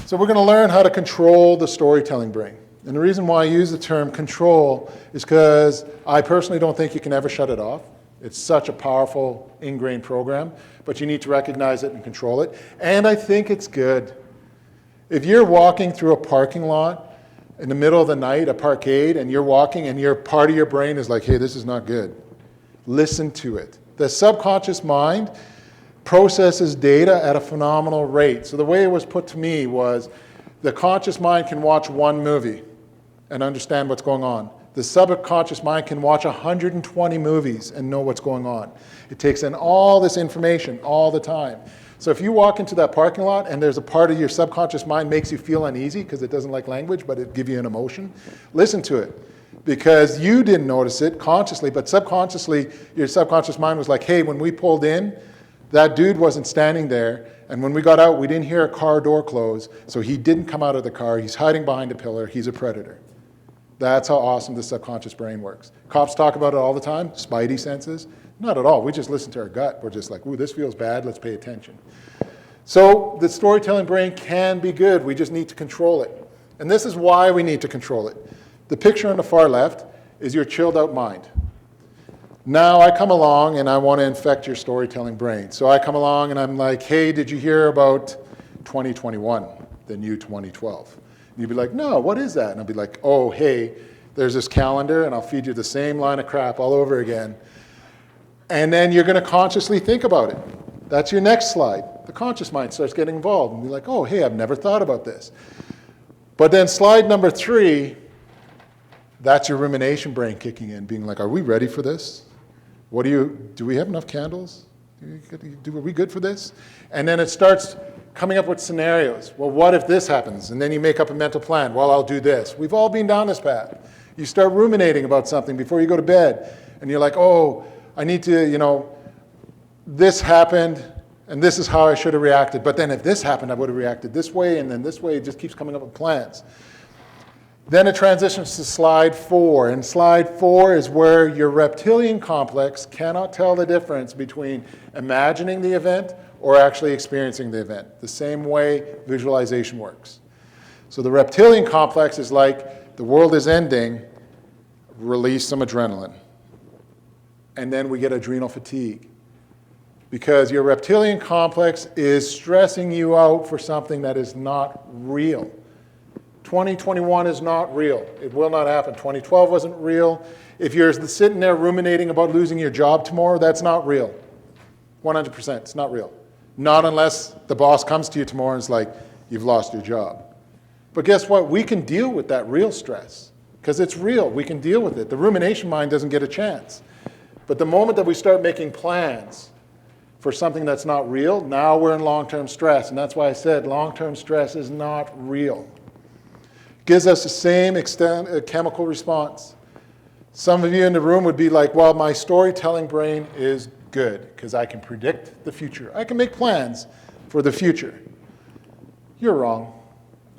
So we're going to learn how to control the storytelling brain. And the reason why I use the term control is because I personally don't think you can ever shut it off. It's such a powerful ingrained program, but you need to recognize it and control it. And I think it's good. If you're walking through a parking lot in the middle of the night, a parkade, and you're walking and your part of your brain is like, hey, this is not good. Listen to it. The subconscious mind processes data at a phenomenal rate. So the way it was put to me was the conscious mind can watch one movie and understand what's going on. The subconscious mind can watch 120 movies and know what's going on. It takes in all this information all the time. So if you walk into that parking lot and there's a part of your subconscious mind makes you feel uneasy because it doesn't like language, but it gives you an emotion, listen to it. Because you didn't notice it consciously, but subconsciously, your subconscious mind was like, hey, when we pulled in, that dude wasn't standing there. And when we got out, we didn't hear a car door close. So he didn't come out of the car. He's hiding behind a pillar. He's a predator. That's how awesome the subconscious brain works. Cops talk about it all the time, spidey senses. Not at all. We just listen to our gut. We're just like, ooh, this feels bad. Let's pay attention. So the storytelling brain can be good. We just need to control it. And this is why we need to control it. The picture on the far left is your chilled out mind. Now I come along and I want to infect your storytelling brain. So I come along and I'm like, hey, did you hear about 2021, the new 2012? And you'd be like, no, what is that? And I'll be like, oh, hey, there's this calendar and I'll feed you the same line of crap all over again. And then you're going to consciously think about it. That's your next slide. The conscious mind starts getting involved and be like, oh, hey, I've never thought about this. But then slide number 3, that's your rumination brain kicking in, being like, are we ready for this? Do we have enough candles? Are we good for this? And then it starts coming up with scenarios. Well, what if this happens? And then you make up a mental plan. Well, I'll do this. We've all been down this path. You start ruminating about something before you go to bed. And you're like, oh, I need to, this happened, and this is how I should have reacted. But then if this happened, I would have reacted this way, and then this way. It just keeps coming up with plans. Then it transitions to slide 4. And slide 4 is where your reptilian complex cannot tell the difference between imagining the event or actually experiencing the event, the same way visualization works. So the reptilian complex is like, the world is ending, release some adrenaline. And then we get adrenal fatigue. Because your reptilian complex is stressing you out for something that is not real. 2021 is not real. It will not happen. 2012 wasn't real. If you're sitting there ruminating about losing your job tomorrow, that's not real. 100%, it's not real. Not unless the boss comes to you tomorrow and is like, you've lost your job. But guess what? We can deal with that real stress because it's real. We can deal with it. The rumination mind doesn't get a chance. But the moment that we start making plans for something that's not real, now we're in long-term stress. And that's why I said long-term stress is not real. Gives us the same chemical response. Some of you in the room would be like, well, my storytelling brain is good because I can predict the future. I can make plans for the future. You're wrong.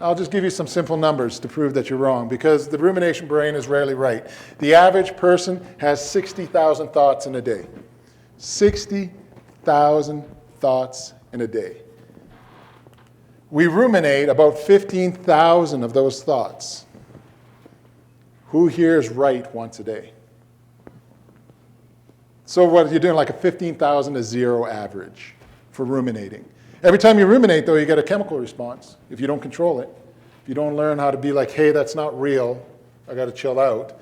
I'll just give you some simple numbers to prove that you're wrong because the rumination brain is rarely right. The average person has 60,000 thoughts in a day. 60,000 thoughts in a day. We ruminate about 15,000 of those thoughts. Who here is right once a day? So what you're doing, like a 15,000 to 0 average for ruminating. Every time you ruminate, though, you get a chemical response if you don't control it. If you don't learn how to be like, hey, that's not real, I got to chill out.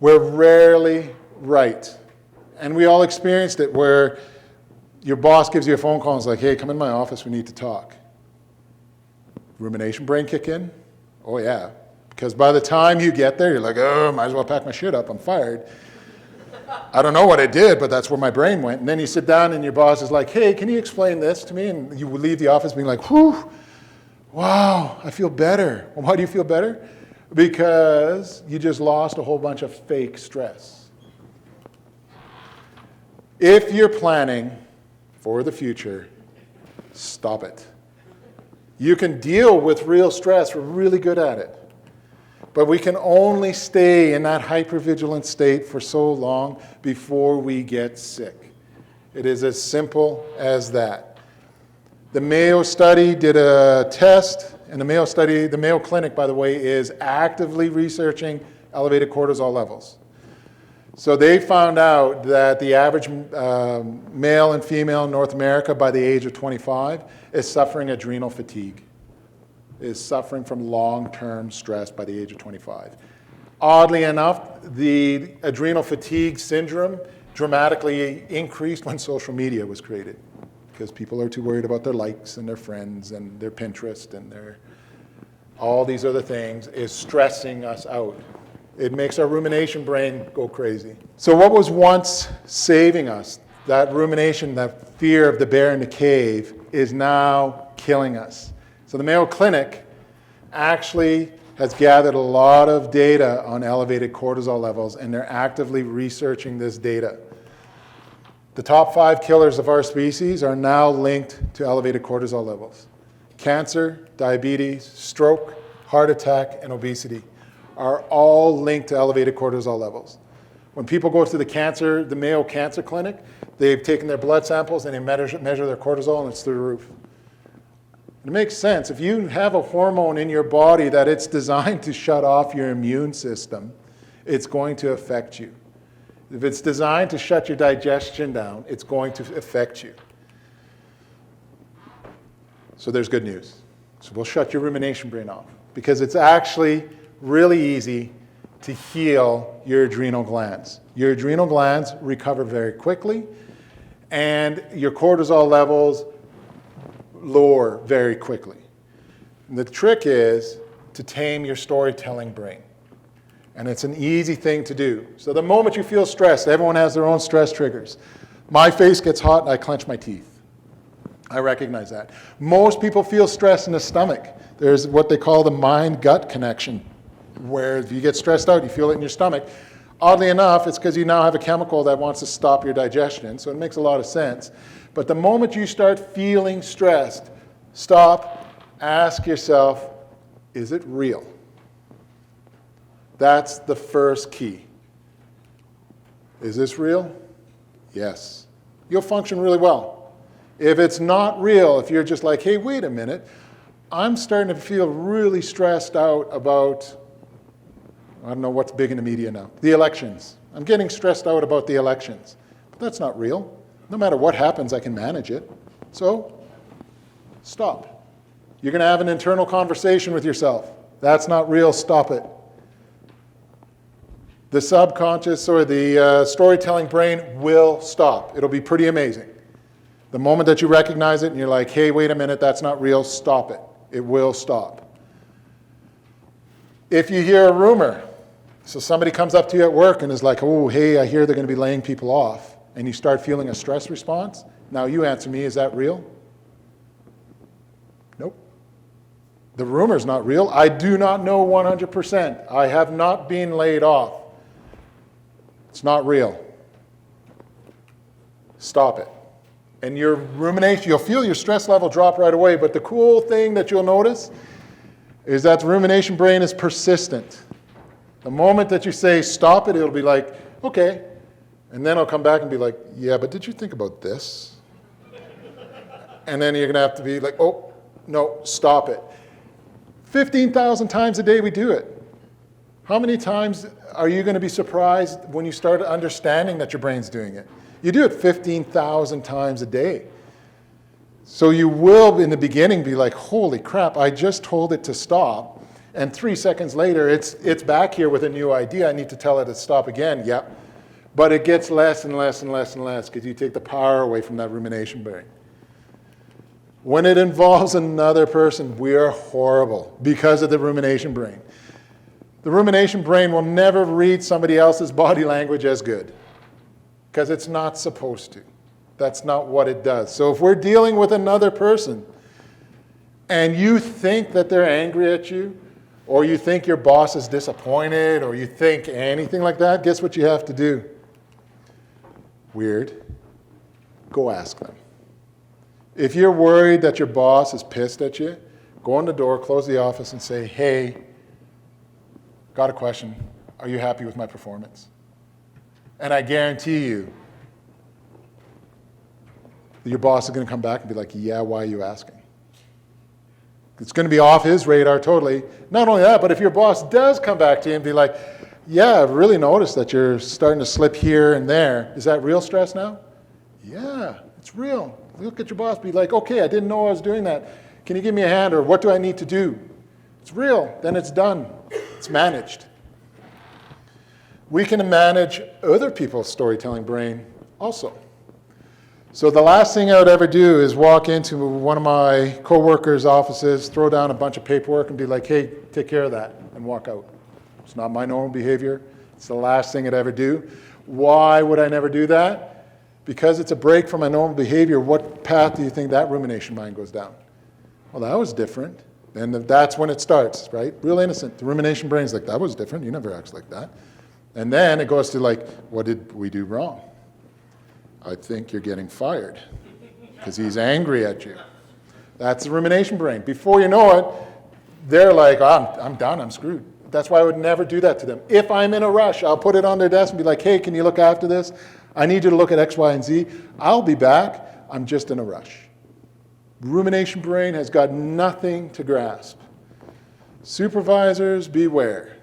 We're rarely right. And we all experienced it where your boss gives you a phone call and is like, hey, come in my office, we need to talk. Rumination brain kick in? Oh, yeah. Because by the time you get there, you're like, oh, might as well pack my shit up, I'm fired. I don't know what I did, but that's where my brain went. And then you sit down and your boss is like, hey, can you explain this to me? And you would leave the office being like, whew, wow, I feel better. Well, why do you feel better? Because you just lost a whole bunch of fake stress. If you're planning for the future, stop it. You can deal with real stress. We're really good at it. But we can only stay in that hypervigilant state for so long before we get sick. It is as simple as that. The Mayo study did a test, and the Mayo Clinic, by the way, is actively researching elevated cortisol levels. So they found out that the average male and female in North America by the age of 25 is suffering adrenal fatigue, is suffering from long-term stress by the age of 25. Oddly enough, the adrenal fatigue syndrome dramatically increased when social media was created, because people are too worried about their likes and their friends and their Pinterest and their all these other things is stressing us out. It makes our rumination brain go crazy. So what was once saving us, that rumination, that fear of the bear in the cave, is now killing us. So the Mayo Clinic actually has gathered a lot of data on elevated cortisol levels, and they're actively researching this data. The top 5 killers of our species are now linked to elevated cortisol levels. Cancer, diabetes, stroke, heart attack, and obesity are all linked to elevated cortisol levels. When people go to the Mayo Cancer Clinic, they've taken their blood samples and they measure their cortisol, and it's through the roof. It makes sense. If you have a hormone in your body that it's designed to shut off your immune system, it's going to affect you. If it's designed to shut your digestion down, it's going to affect you. So there's good news. So we'll shut your rumination brain off, because it's actually really easy to heal your adrenal glands. Your adrenal glands recover very quickly, and your cortisol levels lower very quickly. And the trick is to tame your storytelling brain. And it's an easy thing to do. So the moment you feel stressed, everyone has their own stress triggers. My face gets hot and I clench my teeth. I recognize that. Most people feel stress in the stomach. There's what they call the mind-gut connection, where if you get stressed out, you feel it in your stomach. Oddly enough, it's because you now have a chemical that wants to stop your digestion, so it makes a lot of sense. But the moment you start feeling stressed, stop, ask yourself, is it real? That's the first key. Is this real? Yes. You'll function really well. If it's not real, if you're just like, hey, wait a minute, I'm starting to feel really stressed out about, I don't know what's big in the media now, the elections. I'm getting stressed out about the elections. But that's not real. No matter what happens, I can manage it. So, stop. You're going to have an internal conversation with yourself. That's not real, stop it. The subconscious or the storytelling brain will stop. It'll be pretty amazing. The moment that you recognize it and you're like, hey, wait a minute, that's not real, stop it. It will stop. If you hear a rumor, so somebody comes up to you at work and is like, oh, hey, I hear they're going to be laying people off, and you start feeling a stress response, now you answer me, is that real? Nope. The rumor's not real. I do not know 100%. I have not been laid off. It's not real. Stop it. And your rumination, you'll feel your stress level drop right away, but the cool thing that you'll notice is that the rumination brain is persistent. The moment that you say stop it, it'll be like, okay. And then it'll come back and be like, yeah, but did you think about this? And then you're going to have to be like, oh, no, stop it. 15,000 times a day we do it. How many times are you going to be surprised when you start understanding that your brain's doing it? You do it 15,000 times a day. So you will, in the beginning, be like, holy crap, I just told it to stop. And 3 seconds later, it's back here with a new idea. I need to tell it to stop again. Yep. But it gets less and less and less and less because you take the power away from that rumination brain. When it involves another person, we are horrible because of the rumination brain. The rumination brain will never read somebody else's body language as good because it's not supposed to. That's not what it does. So if we're dealing with another person and you think that they're angry at you, or you think your boss is disappointed, or you think anything like that, guess what you have to do? Weird. Go ask them. If you're worried that your boss is pissed at you, go in the door, close the office, and say, hey, got a question. Are you happy with my performance? And I guarantee you, your boss is going to come back and be like, yeah, why are you asking? It's going to be off his radar totally. Not only that, but if your boss does come back to you and be like, yeah, I've really noticed that you're starting to slip here and there. Is that real stress now? Yeah, it's real. Look at your boss, be like, okay, I didn't know I was doing that. Can you give me a hand, or what do I need to do? It's real, then it's done. It's managed. We can manage other people's storytelling brain also. So the last thing I would ever do is walk into one of my coworkers' offices, throw down a bunch of paperwork and be like, hey, take care of that, and walk out. It's not my normal behavior. It's the last thing I'd ever do. Why would I never do that? Because it's a break from my normal behavior. What path do you think that rumination mind goes down? Well, that was different. And that's when it starts, right? Real innocent. The rumination brain's like, that was different. You never act like that. And then it goes to like, what did we do wrong? I think you're getting fired because he's angry at you. That's the rumination brain. Before you know it, they're like, oh, I'm done, I'm screwed. That's why I would never do that to them. If I'm in a rush, I'll put it on their desk and be like, hey, can you look after this? I need you to look at X, Y, and Z. I'll be back. I'm just in a rush. Rumination brain has got nothing to grasp. Supervisors, beware.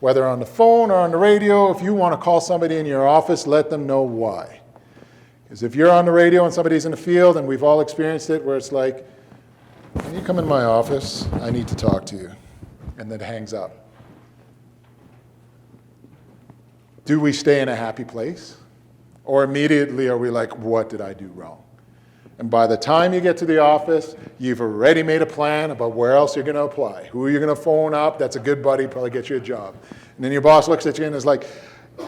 Whether on the phone or on the radio, if you want to call somebody in your office, let them know why. Because if you're on the radio and somebody's in the field, and we've all experienced it, where it's like, can you come in my office? I need to talk to you. And then it hangs up. Do we stay in a happy place? Or immediately are we like, what did I do wrong? And by the time you get to the office, you've already made a plan about where else you're going to apply, who you're going to phone up. That's a good buddy, probably get you a job. And then your boss looks at you and is like,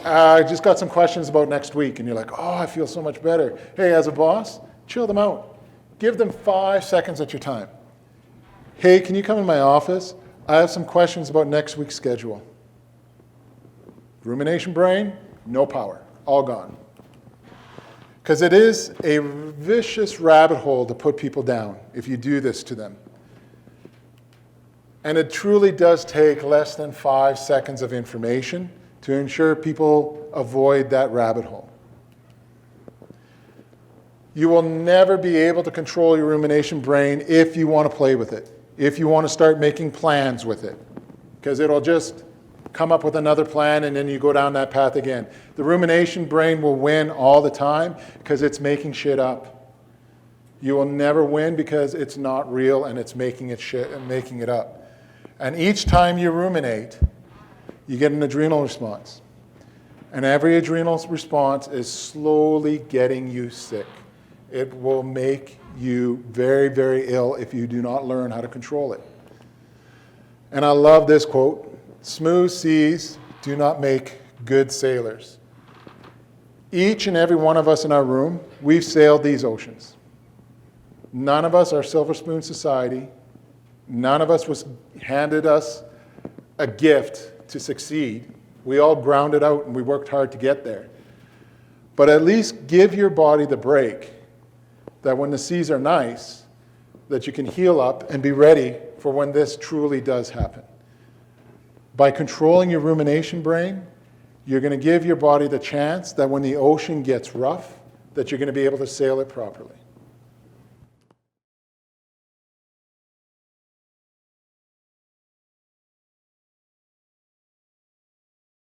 I just got some questions about next week. And you're like, oh, I feel so much better. Hey, as a boss, chill them out. Give them 5 seconds at your time. Hey, can you come in my office? I have some questions about next week's schedule. Rumination brain, no power, all gone. Because it is a vicious rabbit hole to put people down if you do this to them. And it truly does take less than 5 seconds of information to ensure people avoid that rabbit hole. You will never be able to control your rumination brain if you want to play with it, if you want to start making plans with it, because it'll just come up with another plan and then you go down that path again. The rumination brain will win all the time because it's making shit up. You will never win because it's not real and it's making it shit and making it up. And each time you ruminate, you get an adrenal response. And every adrenal response is slowly getting you sick. It will make you very, very ill if you do not learn how to control it. And I love this quote. Smooth seas do not make good sailors. Each and every one of us in our room, we've sailed these oceans. None of us are Silver Spoon Society. None of us was handed us a gift to succeed. We all grounded out and we worked hard to get there. But at least give your body the break that when the seas are nice, that you can heal up and be ready for when this truly does happen. By controlling your rumination brain, you're going to give your body the chance that when the ocean gets rough, that you're going to be able to sail it properly.